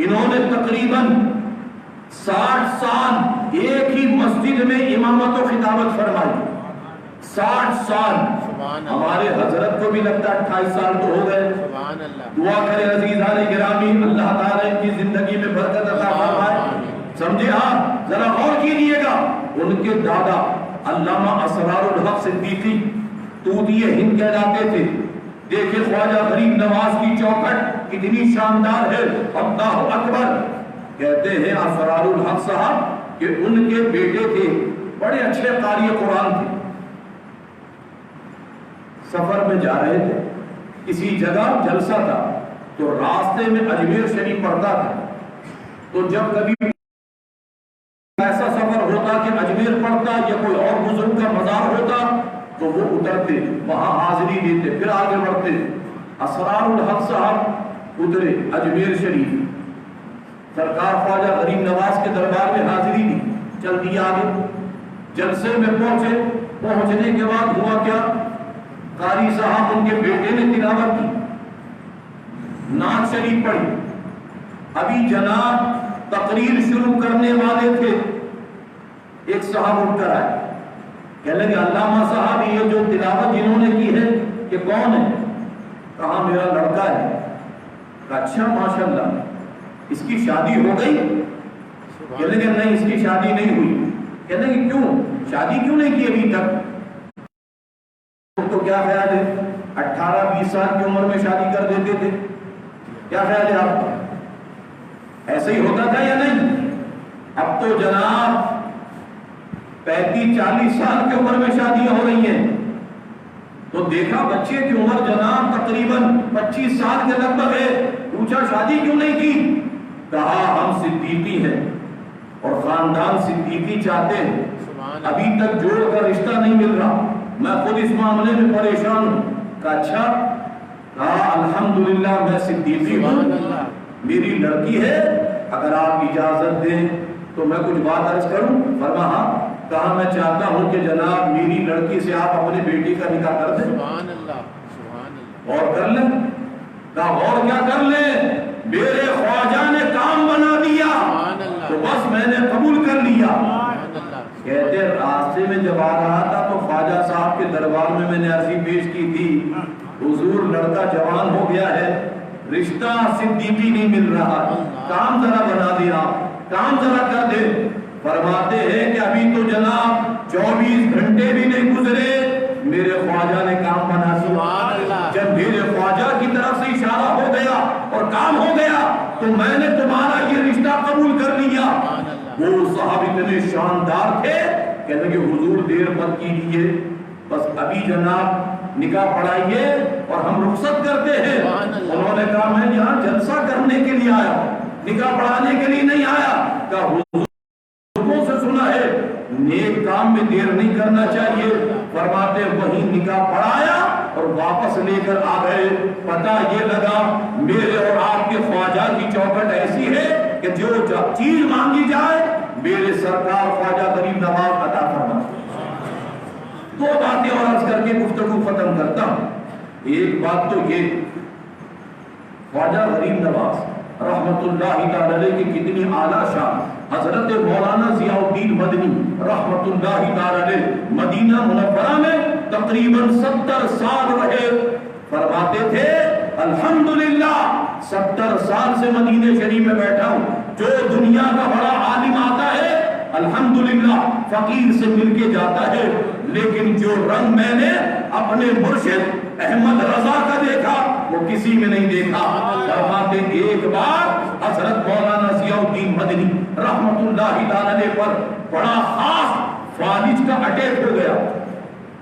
انہوں نے تقریباً 60 سال ایک ہی مسجد میں امامت و خطابت فرمائی، 60 سال۔ ہمارے حضرت کو بھی لگتا ہے 28 سال تو ہو گئے۔ دعا کرے عزیزان گرامی اللہ تعالیٰ ان کی زندگی میں برکت عطا فرمائے۔ سمجھے آپ، ذرا غور کیجیے گا، ان کے دادا علامہ اسرار الحق صدیقی طوطی ہند کہلاتے تھے۔ دیکھیں خواجہ غریب نواز کی چوکھٹ کتنی شاندار ہے، اللہ اکبر۔ کہتے ہیں اسرار الحق صاحب کہ ان کے بیٹے تھے، بڑے اچھے قاری قرآن تھے، سفر میں جا رہے تھے، کسی جگہ جلسہ تھا تو راستے میں اجمیر شریف پڑتا تھا، تو جب کبھی ایسا سفر ہوتا کہ اجمیر پڑتا یا کوئی اور بزرگ کا مزار ہوتا تو وہ اترتے، وہاں حاضری دیتے، پھر آگے بڑھتے۔ اسرار الحق صاحب اترے اجمیر شریف، سرکار خواجہ غریب نواز کے دربار میں حاضری دی، چل دیا آگے، جلسے میں پہنچے، پہنچنے کے بعد ہوا کیا، قاری صاحب ان کے بیٹے نے تلاوت کی، نعت شریف پڑھی، ابھی جناب تقریر شروع کرنے والے تھے، ایک صاحب اٹھ کر آئے، کہنے لگے علامہ صاحب یہ جو تلاوت جنہوں نے کی ہے کہ کون ہے؟ کہا میرا لڑکا ہے۔ کہا اچھا ماشاءاللہ، اس کی شادی ہو گئی؟ کہنے لگے نہیں، اس کی شادی نہیں ہوئی۔ کہنے لگے کیوں شادی کیوں نہیں کی ابھی تک؟ تو کیا خیال ہے 18-20 سال کی عمر میں شادی کر دیتے تھے؟ کیا خیال ہے آپ کا؟ ایسے ہی ہوتا تھا یا نہیں؟ اب تو جناب 35-40 سال کی عمر میں شادیاں ہو رہی ہیں۔ تو دیکھا بچے کی عمر جناب تقریباً 25 سال کے لگ بھگ ہے، پوچھا شادی کیوں نہیں کی؟ کہا ہم صدیقی ہیں اور خاندان صدیقی چاہتے ہیں، ابھی تک جوڑ کا رشتہ نہیں مل رہا، میں خود اس معاملے میں پریشان ہوں۔ کہا اچھا؟ کہا الحمدللہ میں صدیقی ہوں، میری لڑکی ہے، اگر آپ اجازت دیں تو میں کچھ بات عرض کروں؟ فرمایا ہاں۔ کہا میں چاہتا ہوں کہ جناب میری لڑکی سے آپ اپنے بیٹی کا نکاح کر دیں۔ سبحان اللہ، سبحان اللہ۔ اور کر لیں؟ کہا اور کیا کر لیں؟ میرے خواجہ نے کام بنا دیا تو بس میں نے قبول کر لیا۔ کہتے راستے میں جب آ رہا تھا تو خواجہ صاحب کے دربار میں نے عرضی پیش کی تھی، حضور لڑکا جوان ہو گیا ہے، رشتہ صدیقی نہیں مل رہا، کام ذرا بنا دیا، کام ذرا کر دے۔ فرماتے ہیں کہ ابھی تو جناب 24 گھنٹے بھی نہیں گزرے، میرے خواجہ نے کام بنا دیا۔ جب میرے خواجہ کی طرف سے اشارہ ہو گیا اور کام ہو گیا تو میں نے تمہارا یہ رشتہ قبول کر لیا۔ وہ صاحب اتنے شاندار تھے، کہنے کہ حضور دیر مت کیجیے، بس ابھی جناب نکاح پڑھائیے اور ہم رخصت کرتے ہیں۔ انہوں نے کہا میں یہاں جلسہ کرنے کے لیے آیا، نکاح پڑھانے کے لیے نہیں آیا۔ کہا حضور سے سنا ہے نیک کام میں دیر نہیں کرنا چاہیے۔ فرماتے وہیں نکاح پڑھایا اور واپس لے کر آ گئے۔ پتہ یہ لگا میرے اور آپ کے خواجہ کی چوکھٹ ایسی ہے کہ جو چیز مانگی جائے میرے سرکار خواجہ غریب نواز عطا فرماتے۔ دو باتیں اور عرض کر کے گفتگو ختم کرتا ہوں۔ ایک بات تو یہ خواجہ غریب نواز رحمت اللہ تعالی علیہ کی کتنی اعلیٰ شان، حضرت مولانا ضیاء الدین مدنی رحمت اللہ تعالی علیہ مدینہ منورہ میں تقریباً 70 سال رہے۔ فرماتے تھے الحمدللہ 70 سال سے مدینہ شریف میں بیٹھا ہوں، جو دنیا کا بڑا عالم آتا ہے الحمدللہ فقیر سے مل کے جاتا ہے، لیکن جو رنگ میں نے اپنے مرشد احمد رضا کا دیکھا وہ کسی میں نہیں دیکھا۔ فرماتے ایک بار حضرت مولانا ضیاء الدین مدنی رحمت اللہ تعالی علیہ پر بڑا خاص فالج کا اٹیک ہو گیا۔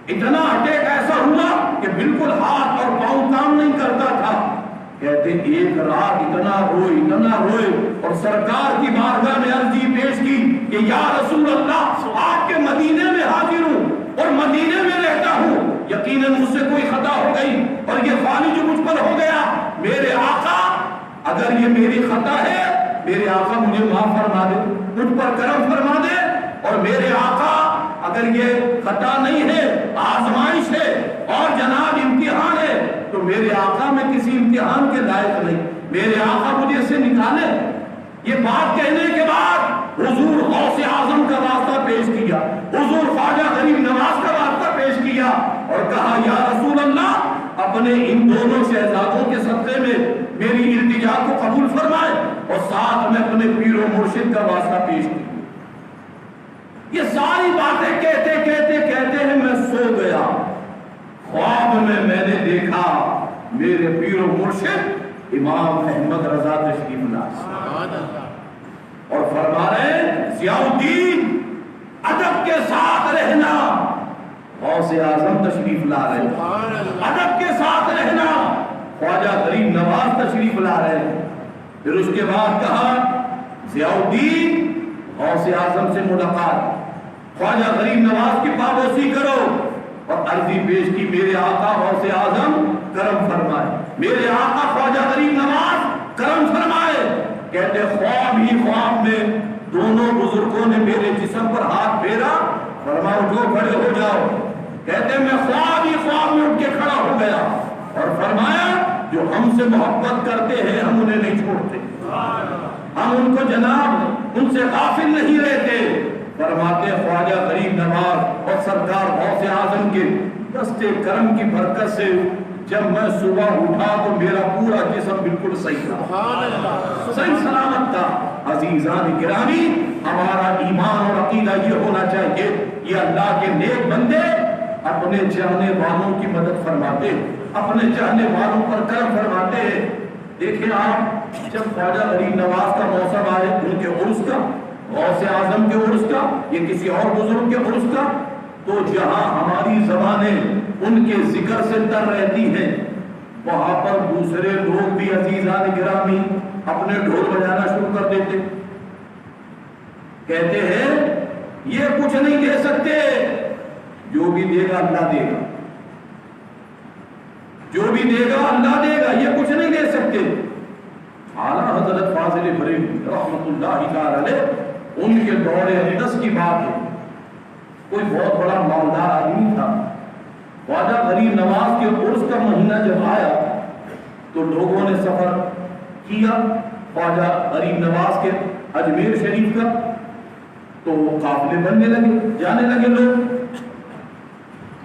اتنا اٹیک ایسا ہوا کہ بالکل ہاتھ اور پاؤں کام نہیں کرتا تھا۔ کہتے ایک رات اتنا روئے اور سرکار کی بارگاہ میں عرضی پیش کی کہ یا رسول اللہ آپ کے مدینے میں حاضر ہوں اور مدینے میں رہتا ہوں، یقیناً مجھ سے کوئی خطا ہو گئی اور یہ فالج مجھ پر ہو گیا، میرے آقا اگر یہ میری خطا ہے میرے آقا مجھے معاف فرما دے، مجھ پر کرم فرما دے، اور میرے آقا اگر یہ خطا نہیں ہے آزمائش ہے اور جناب امتحان ہے تو میرے آقا میں کسی امتحان کے لائق نہیں، میرے آقا مجھے اس سے نکالے۔ یہ بات کہنے کے بعد حضور غوث اعظم کا واسطہ پیش کیا، حضور خواجہ غریب نواز کا واسطہ پیش کیا اور کہا یا رسول اللہ اپنے ان دونوں شہزادوں کے صدقے میں میری التجا کو قبول فرمائے، اور ساتھ میں اپنے پیر و مرشد کا واسطہ پیش کیا۔ یہ ساری باتیں کہتے ہیں میں سو گیا، خواب میں نے دیکھا میرے پیر و مرشد امام احمد رضا تشریف لائے اور فرما رہے ضیاء الدین ادب کے ساتھ رہنا، غوث اعظم تشریف لا رہے، ادب کے ساتھ رہنا، خواجہ غریب نواز تشریف لا رہے۔ پھر اس کے بعد کہا ضیاء الدین غوث اعظم سے ملاقات، خواجہ غریب نواز کی پابوسی کرو، اور عرضی پیش کی میرے آقا غوث اعظم کرم فرمائے، میرے آقا خواجہ غریب نواز کرم فرمائے۔ کہتے خواب ہی خواب میں دونوں بزرگوں نے میرے جسم پر ہاتھ پھیرا، فرمایا اٹھو کھڑے ہو جاؤ۔ کہتے میں خواب ہی خواب میں اٹھ کے کھڑا ہو گیا اور فرمایا جو ہم سے محبت کرتے ہیں ہم انہیں نہیں چھوڑتے، ہم ان کو جناب ان سے غافل نہیں رہتے. فرماتے خواجہ غریب نواز اور سرکار غوث اعظم کے دست کرم کی برکت سے جب میں صبح اٹھا تو میرا پورا جسم بالکل صحیح تھا, صحیح سلامت تھا. عزیزان گرامی, ہمارا ایمان اور عقیدہ یہ ہونا چاہیے, یہ اللہ کے نیک بندے اپنے چاہنے والوں کی مدد فرماتے, اپنے چاہنے والوں پر کرم فرماتے ہیں. دیکھیں آپ, جب خواجہ غریب نواز کا موسم آئے, ان کے عرس کا, غوث اعظم کے عرس کا, یا کسی اور بزرگ کے عرس کا, تو جہاں ہماری زبانیں ان کے ذکر سے تر رہتی ہیں, وہاں پر دوسرے لوگ بھی عزیزان گرامی اپنے ڈھول بجانا شروع کر دیتے. کہتے ہیں یہ کچھ نہیں دے سکتے, جو بھی دے گا اللہ دے گا, جو بھی دے گا اللہ دے گا, یہ کچھ نہیں دے سکتے. اعلیٰ حضرت فاضل بریلوی رحمۃ اللہ تعالی علیہ, ان کے دور اقدس کی بات ہے, کوئی بہت بڑا مالدار آدمی تھا. خواجہ غریب نواز کے عرس کا مہینہ جب آیا تو لوگوں نے سفر کیا خواجہ غریب نواز کے اجمیر شریف کا, تو قافلے بننے لگے, جانے لگے لوگ.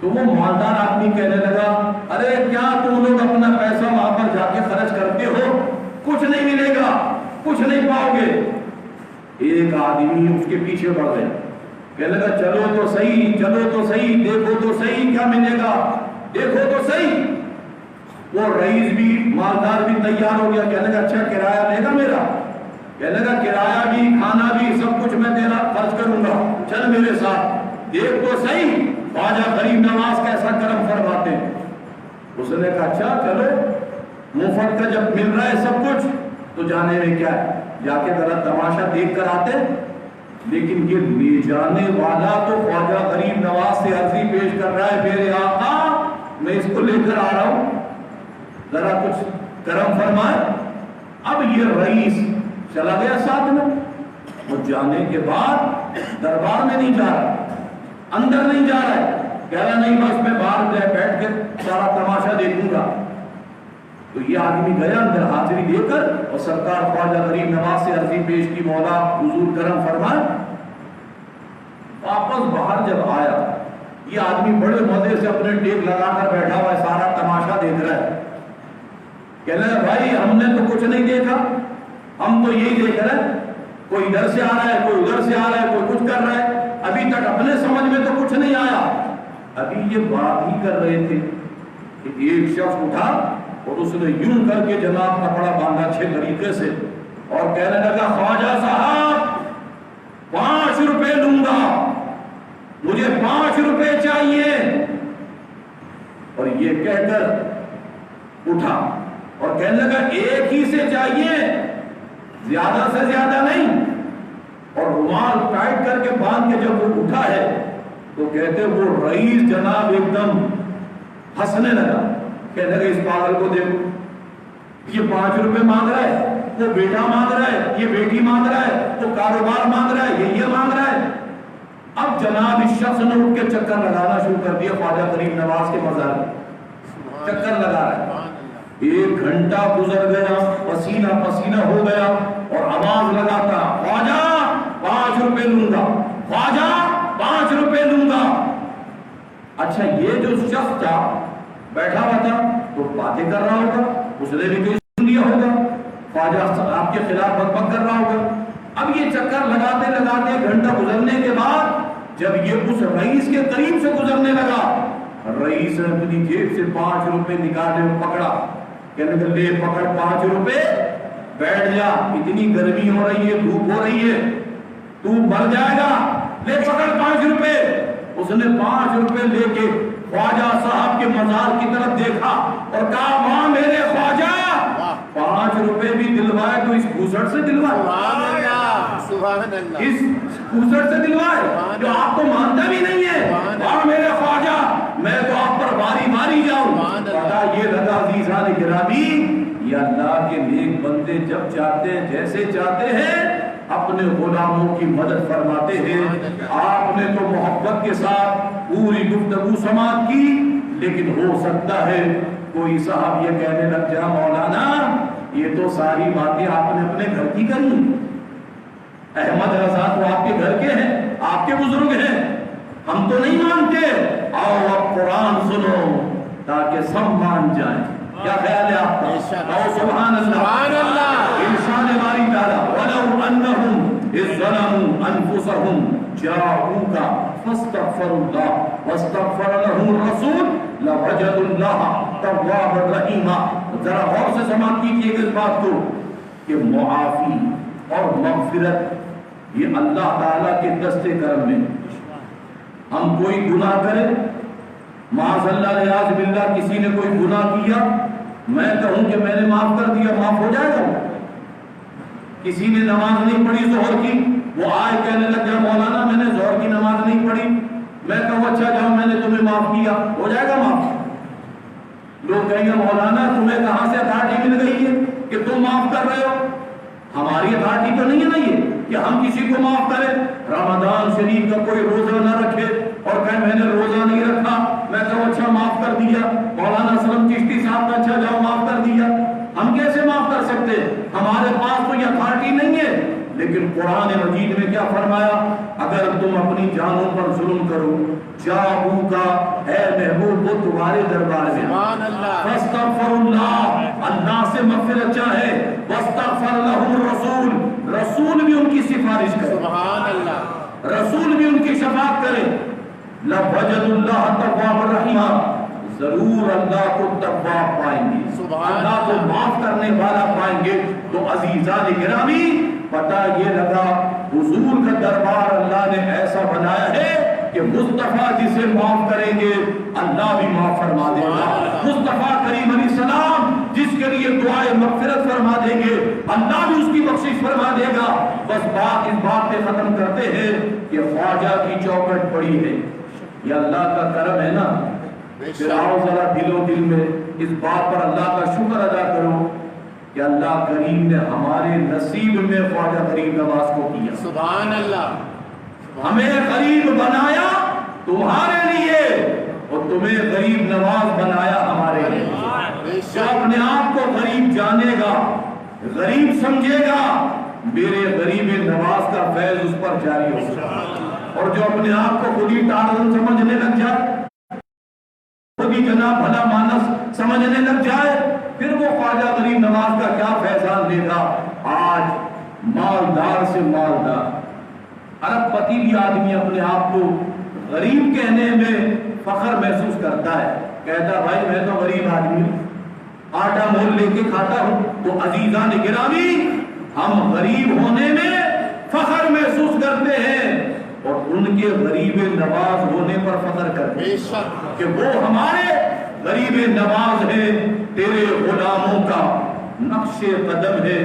تو وہ مالدار آدمی کہنے لگا, ارے کیا تم لوگ اپنا پیسہ وہاں پر جا کے خرچ کرتے ہو, کچھ نہیں ملے گا, کچھ نہیں پاؤ گے. ایک آدمی اس کے پیچھے بڑھ گیا, کہنے لگا چلو تو صحیح, چلو تو صحیح, دیکھو تو صحیح کیا ملے گا, دیکھو تو صحیح. وہ رئیس بھی مالدار بھی تیار ہو گیا, کہنے لگا اچھا کرایہ لے گا میرا, کہنے لگا کرایہ بھی کھانا بھی سب کچھ میں تیرا خرچ کروں گا, چل میرے ساتھ, دیکھ تو صحیح خواجہ غریب نواز کیسا کرم فرماتے ہیں. اس نے کہا اچھا چلو, مفت کا جب مل رہا ہے سب کچھ تو جانے میں کیا ہے, جا کے ذرا تماشا دیکھ کر آتے. لیکن یہ لے جانے والا تو خواجہ غریب نواز سے عرضی پیش کر رہا ہے, میرے آقا میں اس کو لے کر آ رہا ہوں, ذرا کچھ کرم فرمائے. اب یہ رئیس چلا گیا ساتھ میں, وہ جانے کے بعد دربار میں نہیں جا رہا, اندر نہیں جا رہا ہے, کہہ رہا نہیں بس میں باہر جائے بیٹھ کے سارا تماشا دیکھوں گا. تو یہ آدمی گیا اندر حاضری دے کر, اور سرکار خواجہ غریب نواز سے عرضی پیش کی, مولا حضور کرم فرمائے. واپس باہر جب آیا, یہ آدمی بڑے مزے سے اپنے ٹیک لگا کر بیٹھا ہوا ہے, سارا تماشا دیکھ رہا ہے. کہنے لگا بھائی ہم نے تو کچھ نہیں دیکھا, ہم تو یہی دیکھ رہے ہیں, کوئی ادھر سے آ رہا ہے, کوئی ادھر سے آ رہا ہے, کوئی کچھ کر رہا ہے, ابھی تک اپنے سمجھ میں تو کچھ نہیں آیا. ابھی یہ بات ہی کر رہے تھے کہ ایک شخص اٹھا اور اس نے یوں کر کے جناب کپڑا باندھا اچھے طریقے سے, اور کہنے لگا خواجہ صاحب 5 روپے لوں گا, مجھے 5 روپے چاہیے. اور یہ کہہ کر اٹھا اور کہنے لگا ایک ہی سے چاہیے, زیادہ سے زیادہ نہیں. اور رومال ٹائٹ کر کے باندھ کے جب وہ اٹھا ہے تو کہتے وہ رئیس جناب ایک دم ہنسنے لگا, کہنے لگا اس پاگل کو دیکھو, یہ 5 روپے مانگ رہا ہے, وہ بیٹا مانگ رہا ہے, یہ بیٹی مانگ رہا ہے, وہ کاروبار مانگ رہا ہے, یہ مانگ رہا ہے. اب جناب اس شخص نے اٹھ کے چکر لگانا شروع کر دیا خواجہ غریب نواز کے مزار میں, چکر لگا رہا ہے. 1 گھنٹہ گزر گیا, پسینہ پسینہ ہو گیا, اور آواز لگاتا خواجہ 5 روپے لوں گا, خواجہ 5 روپے لوں گا. اچھا یہ جو شخص تھا بیٹھا ہوا تھا تو باتیں کر رہا ہوگا, اس نے بھی کوئی سن لیا ہوگا, خواجہ آپ کے خلاف بک کر رہا ہوگا. اب یہ چکر لگاتے لگاتے 1 گھنٹہ گزرنے کے بعد جب یہ اس رئیس کے قریب سے گزرنے لگا, رئیس نے اپنی جیب سے 5 روپے نکالے اور پکڑا, کہنے لگا لے پکڑ 5 روپے, بیٹھ جا, اتنی گرمی ہو رہی ہے, دھوپ ہو رہی ہے, تو مر جائے گا, لے پکڑ 5 روپے. اس نے 5 روپے لے کے خواجہ صاحب کے مزار کی طرف دیکھا اور کہا وہاں میرے خواجہ 5 روپے بھی دلوائے تو اس گھوسڑ سے دلوائے, اس گھوسڑ سے دلوائے جو آپ کو مانتا بھی نہیں ہے. اور میرے خواجہ میں تو آپ پر باری باری جاؤں. پتا یہ لگا عزیزان گرامی, یہ اللہ کے نیک بندے جب چاہتے ہیں جیسے چاہتے ہیں اپنے غلاموں کی مدد فرماتے ہیں. آپ نے تو محبت کے ساتھ پوری گفتگو سماعت کی, لیکن ہو سکتا ہے کوئی صاحب یہ کہنے لگ جا مولانا یہ تو ساری باتیں آپ نے اپنے گھر کی کری ہیں. احمد رضا تو آپ کے گھر کے ہیں، آپ کے بزرگ ہیں، ہم تو نہیں مانتے. آؤ اب قرآن سنو تاکہ سب مان جائیں. کیا خیال ہے آپ کا؟ آؤ سبحان اللہ. سبحان اللہ. ارشاد باری تعالیٰ وَلَوْ أَنَّهُمْ إِذْ ظَلَمُوا أَنفُسَهُمْ جَاءُوكَ فَاسْتَغْفَرُوا اللَّهَ وَاسْتَغْفَرَ لَهُمُ الرَّسُولُ لَوَجَدُوا اللَّهَ تَوَّابًا رَحِيمًا. ذرا غور سے سماعت کیجیے اس بات کو کہ معافی اور مغفرت یہ اللہ تعالیٰ کے دست کرم میں. ہم کوئی گناہ کریں، معاذ اللہ ریاض باللہ کسی نے کوئی گناہ کیا، میں کہوں کہ میں نے معاف کر دیا، معاف ہو جائے گا. کسی نے نماز نہیں پڑھی ظہر کی، وہ آئے کہنے لگ گیا مولانا میں نے ظہر کی نماز نہیں پڑھی، میں کہوں اچھا جاؤ میں نے تمہیں معاف کیا، ہو جائے گا معاف؟ لوگ کہیں گے مولانا تمہیں کہاں سے اتھارٹی مل گئی ہے کہ تم معاف کر رہے ہو؟ ہماری اتھارٹی تو نہیں ہے نا یہ کہ ہم کسی کو معاف کریں. رمضان شریف کا کوئی روزہ نہ رکھے اور کہیں میں نے روزہ نہیں رکھا، میں کہوں اچھا معاف کر دیا. مولانا سلم چشتی صاحب کا اچھا جاؤ معاف کر دیا. ہم کیسے معاف کر سکتے؟ ہمارے پاس تو یہ اتھارٹی نہیں ہے. لیکن قرآن مجید میں کیا فرمایا؟ اگر تم اپنی جانوں پر ظلم کرو، جاؤ کا اے محبوب وہ تمہارے دربار میں سبحان اللہ. فاستغفر اللہ، اللہ سے مغفرت چاہے، واستغفر لهم الرسول، رسول بھی ان کی سفارش کرے، سبحان اللہ. رسول بھی ان کی شفاعت کرے. لوجد اللہ توابا رحیما، ضرور اللہ کو تواب پائیں گے، اللہ کو معاف کرنے والا پائیں گے. تو عزیزان گرامی پتہ یہ لگا حضور کا دربار اللہ نے ایسا بنایا ہے کہ مصطفیٰ جسے معاف کریں گے اللہ بھی معاف فرما دے گا. مصطفیٰ کریم علیہ السلام جس کے لیے دعائے مغفرت فرما دیں گے اللہ بھی اس کی بخشش فرما دے گا. بس بات اس بات پہ ختم کرتے ہیں کہ خواجہ کی چوکٹ پڑی ہے، یہ اللہ کا کرم ہے نا. پھر آؤ ذرا دل و دل میں اس بات پر اللہ کا شکر ادا کرو کہ اللہ کریم نے ہمارے نصیب میں خواجہ غریب نواز کو کیا. سبحان اللہ. ہمیں غریب بنایا تمہارے لیے اور تمہیں غریب نواز بنایا ہمارے لیے. جو اپنے آپ کو غریب جانے گا، غریب سمجھے گا، میرے غریب نواز کا فیض اس پر جاری ہوگا. اور جو اپنے آپ کو خود ہی ٹارزن سمجھنے لگ جائے، خود ہی جناب بھلا مانس سمجھنے لگ جائے، پھر وہ خواجہ غریب نواز کا کیا فیضان لے گا. آج مالدار سے مالدار، ارب پتی بھی آدمی اپنے آپ کو غریب کہنے میں فخر محسوس کرتا ہے، کہتا بھائی میں تو غریب آدمی ہوں، آٹا مول لے کے کھاتا ہوں. تو عزیزان گرامی ہم غریب ہونے میں فخر محسوس کرتے ہیں اور ان کے غریب نواز ہونے پر فخر کرتے ہیں کہ وہ ہمارے غریب نواز ہے. تیرے غلاموں کا نقش قدم ہے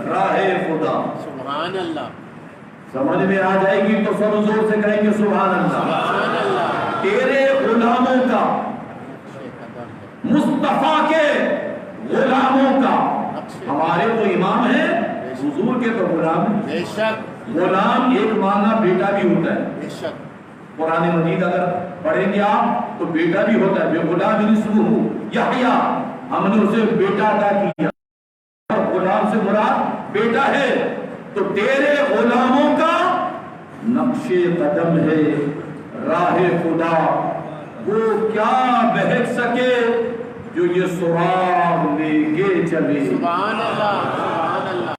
راہ خدا. سبحان اللہ. سمجھ میں آ جائے گی تو سب زور سے کہیں گے سبحان اللہ. سبحان اللہ. تیرے غلاموں کا، مصطفیٰ کے غلاموں کا، ہمارے تو امام ہیں، حضور کے تو غلام ہیں. بے شک. غلام ایک معنی بیٹا بھی ہوتا ہے. بے شک. قرآن مجید اگر پڑھیں گے آپ تو بیٹا بھی ہوتا ہے. بے غلام اسمہ یحییٰ، ہم نے اسے بیٹا عطا کیا. اور غلام سے مراد بیٹا ہے. تو تیرے غلاموں کا نقش قدم ہے راہ خدا. وہ کیا بہک سکے جو یہ سراغ لے کے چلے. سبحان اللہ.